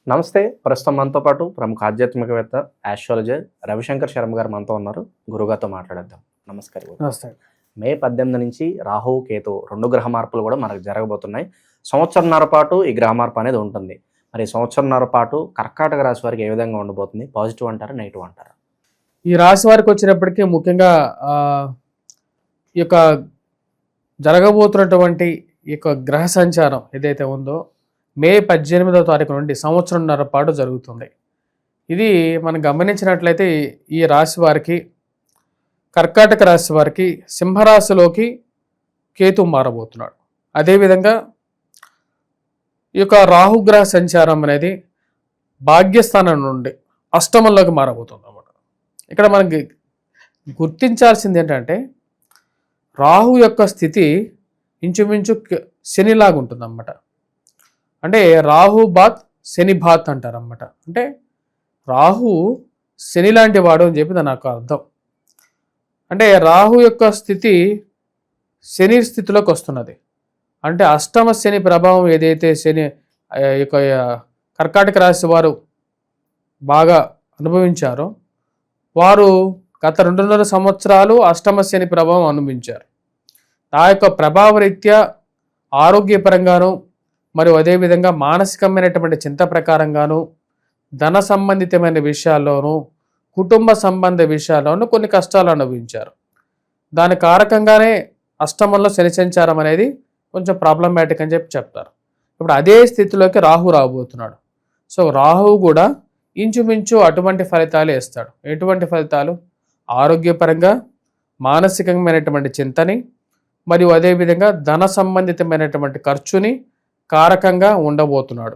నమస్తే. ప్రస్తుతం మనతో పాటు ప్రముఖ ఆధ్యాత్మికవేత్త, ఆస్ట్రాలజర్ రవిశంకర్ శర్మ గారు మనతో ఉన్నారు. గురుగారితో మాట్లాడేద్దాం. నమస్కారం. నమస్తే. మే 18 నుంచి రాహువు, కేతు 2 గ్రహ మార్పులు కూడా మనకు జరగబోతున్నాయి. సంవత్సరంన్నర పాటు ఈ గ్రహ మార్పు అనేది ఉంటుంది. మరి సంవత్సరంన్నర పాటు కర్కాటక రాశి వారికి ఏ విధంగా ఉండబోతుంది? పాజిటివ్ అంటారా, నెగిటివ్ అంటారా? ఈ రాశి వారికి వచ్చినప్పటికీ ముఖ్యంగా ఈ యొక్క జరగబోతున్నటువంటి ఈ యొక్క గ్రహ సంచారం ఏదైతే ఉందో మే 18వ తారీఖు నుండి సంవత్సరంన్నర పాటు జరుగుతుంది. ఇది మనం గమనించినట్లయితే ఈ రాశి వారికి, కర్కాటక రాశి వారికి సింహరాశిలోకి కేతు మారబోతున్నాడు. అదేవిధంగా ఈ యొక్క రాహుగ్రహ సంచారం అనేది భాగ్యస్థానం నుండి అష్టమంలోకి మారబోతుంది అన్నమాట. ఇక్కడ మనకి గుర్తించాల్సింది ఏంటంటే రాహు యొక్క స్థితి ఇంచుమించు శనిలాగా ఉంటుంది అన్నమాట. అంటే రాహు బాత్ శని బాత్ అంటారు అన్నమాట. అంటే రాహు శని లాంటి వాడు అని చెప్పి నాకు అర్థం. అంటే రాహు యొక్క స్థితి శని స్థితిలోకి వస్తున్నది. అంటే అష్టమ శని ప్రభావం ఏదైతే శని యొక్క కర్కాటక రాశి వారు బాగా అనుభవించారో వారు గత 2.5 సంవత్సరాలు అష్టమ శని ప్రభావం అనుభవించారు. ఆ యొక్క ప్రభావరీత్యా ఆరోగ్యపరంగాను మరియు అదేవిధంగా మానసికమైనటువంటి చింత ప్రకారంగాను ధన సంబంధితమైన విషయాల్లోనూ కుటుంబ సంబంధ విషయాల్లోనూ కొన్ని కష్టాలు అనుభవించారు. దాని కారకంగానే అష్టమంలో శని సంచారం అనేది కొంచెం ప్రాబ్లమాటిక్ అని చెప్పి చెప్తారు. ఇప్పుడు అదే స్థితిలోకి రాహు రాబోతున్నాడు. సో రాహువు కూడా ఇంచుమించు అటువంటి ఫలితాలు ఇస్తాడు. ఎటువంటి ఫలితాలు? ఆరోగ్యపరంగా మానసికమైనటువంటి చింతని మరియు అదేవిధంగా ధన సంబంధితమైనటువంటి ఖర్చుని కారకంగా ఉండబోతున్నాడు.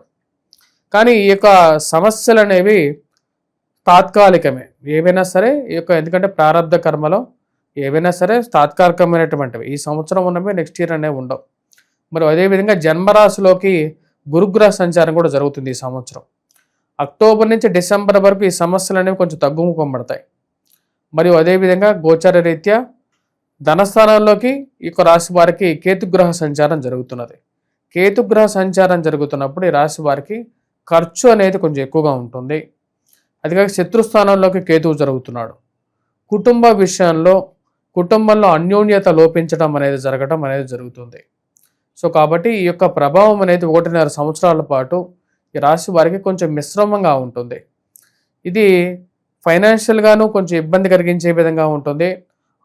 కానీ ఈ యొక్క సమస్యలు అనేవి తాత్కాలికమే. ఏవైనా సరే ఈ యొక్క ఎందుకంటే ప్రారంధ కర్మలో ఏవైనా సరే తాత్కాలికమైనటువంటివి. ఈ సంవత్సరం ఉన్నవి నెక్స్ట్ ఇయర్ అనేవి ఉండవు. మరి అదేవిధంగా జన్మరాశిలోకి గురుగ్రహ సంచారం కూడా జరుగుతుంది ఈ సంవత్సరం. అక్టోబర్ నుంచి డిసెంబర్ వరకు ఈ సమస్యలు అనేవి కొంచెం తగ్గుముఖపడతాయి. మరియు అదేవిధంగా గోచార రీత్యా ధనస్థానంలోకి ఈ యొక్క రాశి వారికి కేతుగ్రహ సంచారం జరుగుతున్నది. కేతుగ్రహ సంచారం జరుగుతున్నప్పుడు ఈ రాశి వారికి ఖర్చు అనేది కొంచెం ఎక్కువగా ఉంటుంది. అదికాక శత్రుస్థానంలోకి కేతువు జరుగుతున్నాడు. కుటుంబ విషయంలో కుటుంబంలో అన్యోన్యత లోపించడం అనేది జరగడం అనేది జరుగుతుంది. సో కాబట్టి ఈ యొక్క ప్రభావం అనేది 1.5 సంవత్సరాల పాటు ఈ రాశి వారికి కొంచెం మిశ్రమంగా ఉంటుంది. ఇది ఫైనాన్షియల్గాను కొంచెం ఇబ్బంది కలిగించే విధంగా ఉంటుంది.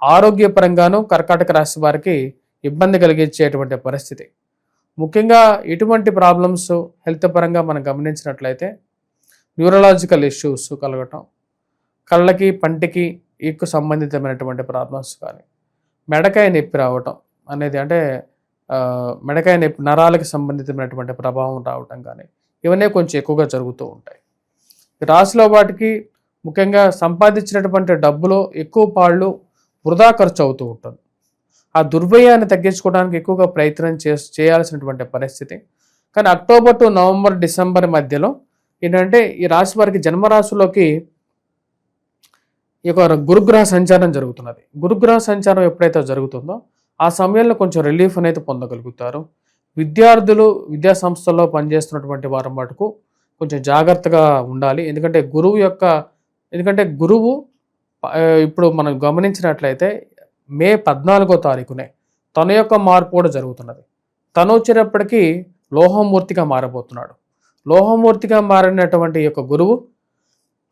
ఆరోగ్యపరంగాను కర్కాటక రాశి వారికి ఇబ్బంది కలిగించేటువంటి పరిస్థితి. ముఖ్యంగా ఇటువంటి ప్రాబ్లమ్స్ హెల్త్ పరంగా మనం గమనించినట్లయితే న్యూరలాజికల్ ఇష్యూస్ కలగటం, కళ్ళకి పంటికి ఈకు సంబంధితమైనటువంటి ప్రాబ్లమ్స్ కానీ, మెడకాయ నొప్పి రావటం అనేది అంటే మెడకాయ నొప్పి నరాలకు సంబంధితమైనటువంటి ప్రభావం రావటం కానీ ఇవన్నీ కొంచెం ఎక్కువగా జరుగుతూ ఉంటాయి. ఈ రాశిలో వాటికి ముఖ్యంగా సంపాదించినటువంటి డబ్బులో ఎక్కువ పాళ్ళు వృధా ఖర్చు అవుతూ ఉంటుంది. ఆ దుర్వ్యయాన్ని తగ్గించుకోవడానికి ఎక్కువగా ప్రయత్నం చేయాల్సినటువంటి పరిస్థితి. కానీ అక్టోబర్ టు నవంబర్ డిసెంబర్ మధ్యలో ఏంటంటే ఈ రాశి వారికి జన్మరాశిలోకి ఈ యొక్క గురుగ్రహ సంచారం జరుగుతున్నది. గురుగ్రహ సంచారం ఎప్పుడైతే జరుగుతుందో ఆ సమయంలో కొంచెం రిలీఫ్ అనేది పొందగలుగుతారు. విద్యార్థులు విద్యా సంస్థల్లో పనిచేస్తున్నటువంటి వారి మటుకు కొంచెం జాగ్రత్తగా ఉండాలి. ఎందుకంటే గురువు ఇప్పుడు మనం గమనించినట్లయితే మే 14వ తారీఖునే తన యొక్క మార్పు కూడా జరుగుతున్నది. తను వచ్చేటప్పటికీ లోహమూర్తిగా మారబోతున్నాడు. లోహమూర్తిగా మారినటువంటి యొక్క గురువు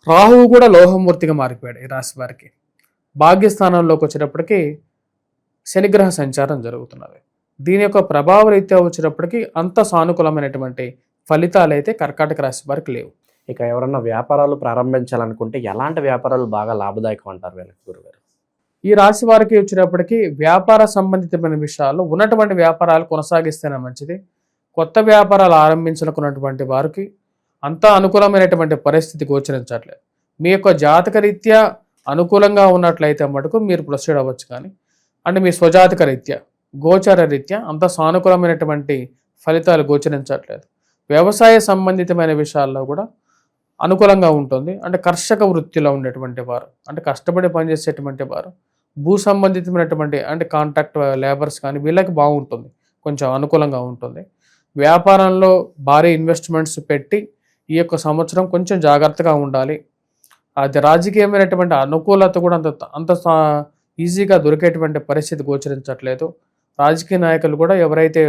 రాహువు కూడా లోహమూర్తిగా మారిపోయాడు ఈ రాశి వారికి. భాగ్యస్థానంలోకి వచ్చేటప్పటికి శనిగ్రహ సంచారం జరుగుతున్నది. దీని యొక్క ప్రభావ రీత్యా వచ్చేటప్పటికి అంత సానుకూలమైనటువంటి ఫలితాలు అయితే కర్కాటక రాశి వారికి లేవు. ఇక ఎవరన్నా వ్యాపారాలు ప్రారంభించాలనుకుంటే ఎలాంటి వ్యాపారాలు బాగా లాభదాయకం అంటారు వీళ్ళకి గురుగారు? ఈ రాశి వారికి వచ్చినప్పటికీ వ్యాపార సంబంధితమైన విషయాల్లో ఉన్నటువంటి వ్యాపారాలు కొనసాగిస్తేనే మంచిది. కొత్త వ్యాపారాలు ఆరంభించాలనుకున్నటువంటి వారికి అంత అనుకూలమైనటువంటి పరిస్థితి గోచరించట్లేదు. మీ యొక్క జాతక రీత్యా అనుకూలంగా ఉన్నట్లయితే మటుకు మీరు ప్రొసీడ్ అవ్వచ్చు. కానీ అంటే మీ స్వజాతక రీత్యా గోచార రీత్యా అంత సానుకూలమైనటువంటి ఫలితాలు గోచరించట్లేదు. వ్యవసాయ సంబంధితమైన విషయాల్లో కూడా అనుకూలంగా ఉంటుంది. అంటే కర్షక వృత్తిలో ఉండేటువంటి వారు, అంటే కష్టపడి పనిచేసేటువంటి వారు, భూ సంబంధితమైనటువంటి అంటే కాంట్రాక్ట్ లేబర్స్ కానీ వీళ్ళకి బాగుంటుంది, కొంచెం అనుకూలంగా ఉంటుంది. వ్యాపారంలో భారీ ఇన్వెస్ట్మెంట్స్ పెట్టి ఈ యొక్క సంవత్సరం కొంచెం జాగ్రత్తగా ఉండాలి. అది రాజకీయమైనటువంటి అనుకూలత కూడా అంత ఈజీగా దొరికేటువంటి పరిస్థితి గోచరించట్లేదు. రాజకీయ నాయకులు కూడా ఎవరైతే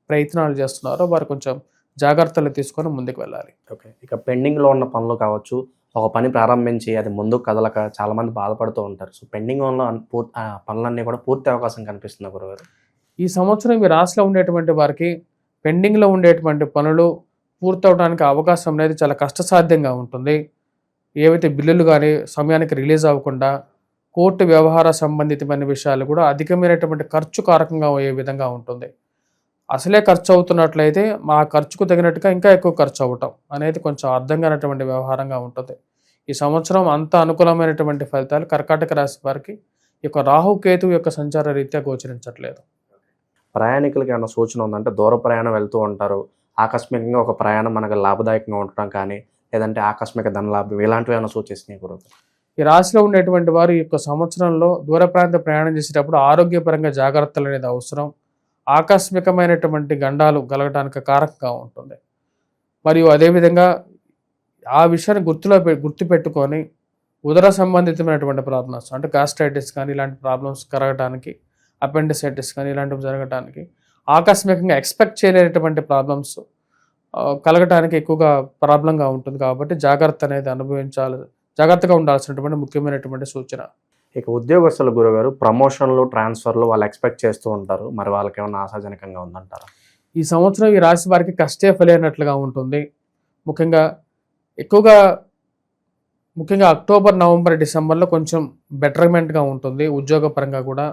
ప్రయత్నాలు చేస్తున్నారో వారు కొంచెం జాగ్రత్తలు తీసుకొని ముందుకు వెళ్ళాలి. ఓకే. ఇక పెండింగ్‌లో ఉన్న పనులు కావచ్చు, ఒక పని ప్రారంభించి అది ముందుకు కదలక చాలామంది బాధపడుతూ ఉంటారు. సో పెండింగ్‌లో ఉన్న పనులన్నీ కూడా పూర్తి అవకాశం కనిపిస్తుందా గురుగారు? ఈ సంవత్సరం ఈ రాశిలో ఉండేటువంటి వారికి పెండింగ్లో ఉండేటువంటి పనులు పూర్తవడానికి అవకాశం అనేది చాలా కష్టసాధ్యంగా ఉంటుంది. ఏవైతే బిల్లులు కానీ సమయానికి రిలీజ్ అవ్వకుండా కోర్టు వ్యవహార సంబంధితమైన విషయాలు కూడా అధికమైనటువంటి ఖర్చు కారకంగా అయ్యే విధంగా ఉంటుంది. అసలే ఖర్చు అవుతున్నట్లయితే మా ఖర్చుకు తగినట్టుగా ఇంకా ఎక్కువ ఖర్చు అవ్వటం అనేది కొంచెం అర్థం కానటువంటి వ్యవహారంగా ఉంటుంది. ఈ సంవత్సరం అంత అనుకూలమైనటువంటి ఫలితాలు కర్కాటక రాశి వారికి ఈ యొక్క రాహుకేతు యొక్క సంచార రీత్యా గోచరించట్లేదు. ప్రయాణికులకి ఏమైనా సూచన ఉందంటే దూర ప్రయాణం వెళ్తూ ఉంటారు. ఆకస్మికంగా ఒక ప్రయాణం మనకు లాభదాయకంగా ఉండటం కానీ, లేదంటే ఆకస్మిక ధనలాభం ఇలాంటివి ఏమైనా సూచిస్తున్నాయి గురుగారు? ఈ రాశిలో ఉండేటువంటి వారు ఈ యొక్క సంవత్సరంలో దూర ప్రాంత ప్రయాణం చేసేటప్పుడు ఆరోగ్యపరంగా జాగ్రత్తలు అనేది అవసరం. ఆకస్మికమైనటువంటి గండాలు కలగడానికి కారకంగా ఉంటుంది. మరియు అదేవిధంగా ఆ విషయాన్ని గుర్తుపెట్టుకొని ఉదర సంబంధితమైనటువంటి ప్రాబ్లమ్స్ అంటే గ్యాస్ట్రైటిస్ కానీ ఇలాంటి ప్రాబ్లమ్స్ కలగడానికి, అపెండిసైటిస్ కానీ ఇలాంటివి జరగడానికి, ఆకస్మికంగా ఎక్స్పెక్ట్ చేయలేనటువంటి ప్రాబ్లమ్స్ కలగటానికి ఎక్కువగా ప్రాబ్లంగా ఉంటుంది. కాబట్టి జాగ్రత్తగా ఉండాల్సినటువంటి ముఖ్యమైనటువంటి సూచన. ఇక ఉద్యోగస్తుల గురుగారు ప్రమోషన్లు, ట్రాన్స్ఫర్లు వాళ్ళు ఎక్స్పెక్ట్ చేస్తూ ఉంటారు. మరి వాళ్ళకి ఏమైనా ఆశాజనకంగా ఉందంటారా? ఈ సంవత్సరం ఈ రాశి వారికి కష్టే ఫలైనట్లుగా ఉంటుంది. ముఖ్యంగా అక్టోబర్, నవంబర్, డిసెంబర్లో కొంచెం బెటర్మెంట్గా ఉంటుంది. ఉద్యోగపరంగా కూడా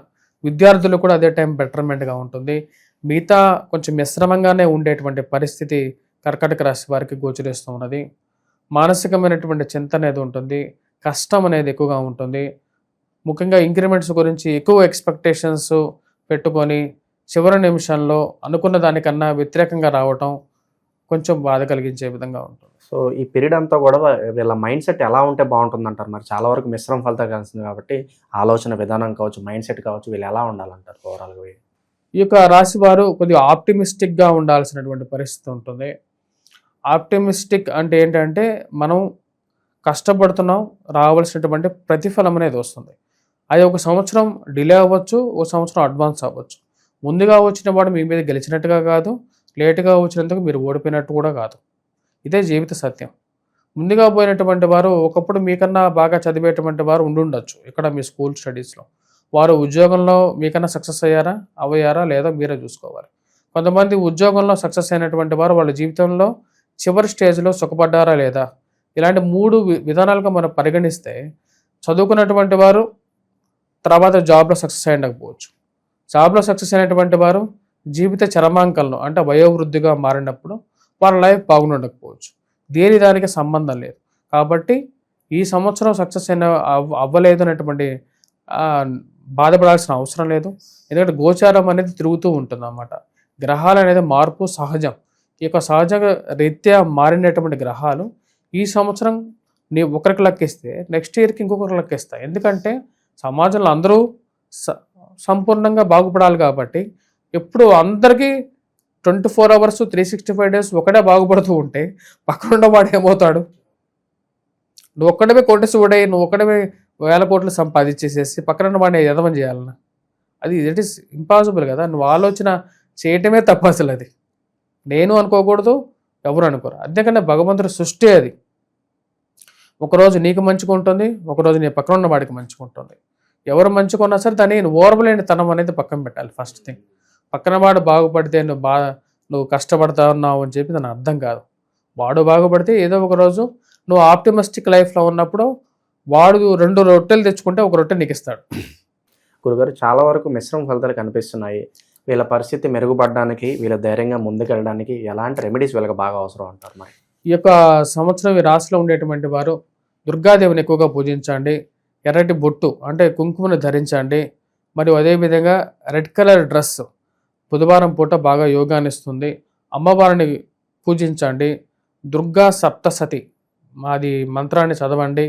విద్యార్థులు కూడా అదే టైం బెటర్మెంట్గా ఉంటుంది. మిగతా కొంచెం మిశ్రమంగానే ఉండేటువంటి పరిస్థితి కర్కాటక రాశి వారికి గోచరిస్తూ ఉన్నది. మానసికమైనటువంటి చింత అనేది ఉంటుంది. కష్టం అనేది ఎక్కువగా ఉంటుంది. ముఖ్యంగా ఇంక్రిమెంట్స్ గురించి ఎక్కువ ఎక్స్పెక్టేషన్స్ పెట్టుకొని చివరి నిమిషంలో అనుకున్న దానికన్నా వ్యతిరేకంగా రావటం కొంచెం బాధ కలిగించే విధంగా ఉంటుంది. సో ఈ పీరియడ్ అంతా కూడా వీళ్ళ మైండ్ సెట్ ఎలా ఉంటే బాగుంటుందంటారు? మరి చాలా వరకు మిశ్రమ ఫలితాలు కలుస్తుంది కాబట్టి ఆలోచన విధానం కావచ్చు, మైండ్ సెట్ కావచ్చు, వీళ్ళు ఎలా ఉండాలంటారు ఓవరాల్గా? ఈ యొక్క రాశి వారు కొద్దిగా ఆప్టిమిస్టిక్గా ఉండాల్సినటువంటి పరిస్థితి ఉంటుంది. ఆప్టిమిస్టిక్ అంటే ఏంటంటే మనం కష్టపడుతున్నాం, రావాల్సినటువంటి ప్రతిఫలం అనేది వస్తుంది. అది ఒక సంవత్సరం డిలే అవ్వచ్చు, ఒక సంవత్సరం అడ్వాన్స్ అవ్వచ్చు. ముందుగా వచ్చిన వాడు మీ మీద గెలిచినట్టుగా కాదు, లేటుగా వచ్చినందుకు మీరు ఓడిపోయినట్టు కూడా కాదు. ఇదే జీవిత సత్యం. ముందుగా పోయినటువంటి వారు ఒకప్పుడు మీకన్నా బాగా చదివేటువంటి వారు ఉండుండొచ్చు ఇక్కడ మీ స్కూల్ స్టడీస్లో. వారు ఉద్యోగంలో మీకన్నా సక్సెస్ అయ్యారా లేదా మీరే చూసుకోవాలి. కొంతమంది ఉద్యోగంలో సక్సెస్ అయినటువంటి వారు వాళ్ళ జీవితంలో చివరి స్టేజ్లో సుఖపడ్డారా లేదా, ఇలాంటి 3 విధానాలుగా మనం పరిగణిస్తే చదువుకున్నటువంటి వారు తర్వాత జాబ్లో సక్సెస్ అయ్యకపోవచ్చు. జాబ్లో సక్సెస్ అయినటువంటి వారు జీవిత చరమాంకంలో అంటే వయోవృద్ధిగా మారినప్పుడు వాళ్ళ లైఫ్ బాగుండకపోవచ్చు. దానికి సంబంధం లేదు. కాబట్టి ఈ సంవత్సరం సక్సెస్ అవ్వలేదు అనేటువంటి బాధపడాల్సిన అవసరం లేదు. ఎందుకంటే గోచారం అనేది తిరుగుతూ ఉంటుంది అన్నమాట. గ్రహాలు అనేది మార్పు సహజం. ఈ యొక్క సహజ రీత్యా మారినటువంటి గ్రహాలు ఈ సంవత్సరం ఒకరికి లెక్కిస్తే నెక్స్ట్ ఇయర్కి ఇంకొకరికి లెక్కిస్తాయి. ఎందుకంటే సమాజంలో అందరూ సంపూర్ణంగా బాగుపడాలి కాబట్టి ఎప్పుడు అందరికీ 24 hours 365 days ఒకడే బాగుపడుతూ ఉంటే పక్కనున్న వాడు ఏమవుతాడు? నువ్వు ఒక్కడమే కోటేశ్వరుడై నువ్వు ఒక్కడమే 1000 కోట్లు సంపాదించేసేసి పక్కనున్న వాడిని ఎదవం చేయాలన్నా అది ఇట్ ఈస్ ఇంపాసిబుల్ కదా. నువ్వు ఆలోచన చేయటమే తప్పు. అసలు అది నేను అనుకోకూడదు, ఎవరు అనుకోరు. అందుకనే భగవంతుడి సృష్టి అది. ఒకరోజు నీకు మంచిగా ఉంటుంది, ఒకరోజు నీ పక్కన ఉన్న వాడికి మంచిగా ఉంటుంది. ఎవరు మంచుకున్నా సరే దాన్ని ఓర్వలేని తనం అనేది పక్కన పెట్టాలి. ఫస్ట్ థింగ్, పక్కన వాడు బాగుపడితే నువ్వు కష్టపడతా ఉన్నావు అని చెప్పి దాని అర్థం కాదు. వాడు బాగుపడితే ఏదో ఒక రోజు నువ్వు ఆప్టిమిస్టిక్ లైఫ్లో ఉన్నప్పుడు వాడు 2 రొట్టెలు తెచ్చుకుంటే ఒక రొట్టె నీకు ఇస్తాడు. గురుగారు చాలా వరకు మిశ్రమ ఫలితాలు కనిపిస్తున్నాయి. వీళ్ళ పరిస్థితి మెరుగుపడడానికి, వీళ్ళ ధైర్యంగా ముందుకెళ్ళడానికి ఎలాంటి రెమెడీస్ వీళ్ళకి బాగా అవసరం అంటారు? మరి ఈ యొక్క సంవత్సరం ఈ రాశిలో ఉండేటువంటి వారు దుర్గాదేవిని ఎక్కువగా పూజించండి. ఎర్రటి బొట్టు అంటే కుంకుమను ధరించండి. మరియు అదేవిధంగా రెడ్ కలర్ డ్రెస్ బుధవారం పూట బాగా యోగాన్ని ఇస్తుంది. అమ్మవారిని పూజించండి. దుర్గా సప్తసతి మాది మంత్రాన్ని చదవండి.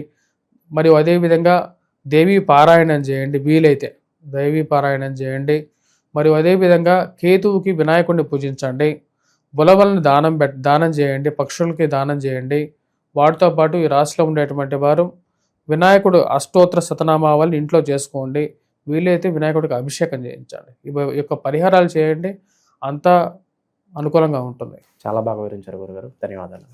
మరియు అదేవిధంగా దేవీ పారాయణం చేయండి. వీలైతే దేవీ పారాయణం చేయండి. మరియు అదేవిధంగా కేతువుకి వినాయకుడిని పూజించండి. బులవలను దానం చేయండి, పక్షులకి దానం చేయండి. వాటితో పాటు ఈ రాశిలో ఉండేటువంటి వారు వినాయకుడు అష్టోత్తర శతనామావళి ఇంట్లో చేసుకోండి. వీలైతే వినాయకుడికి అభిషేకం చేయించండి. ఈ యొక్క పరిహారాలు చేయండి, అంతా అనుకూలంగా ఉంటుంది. చాలా బాగా వివరించారు గురుగారు. ధన్యవాదాలు.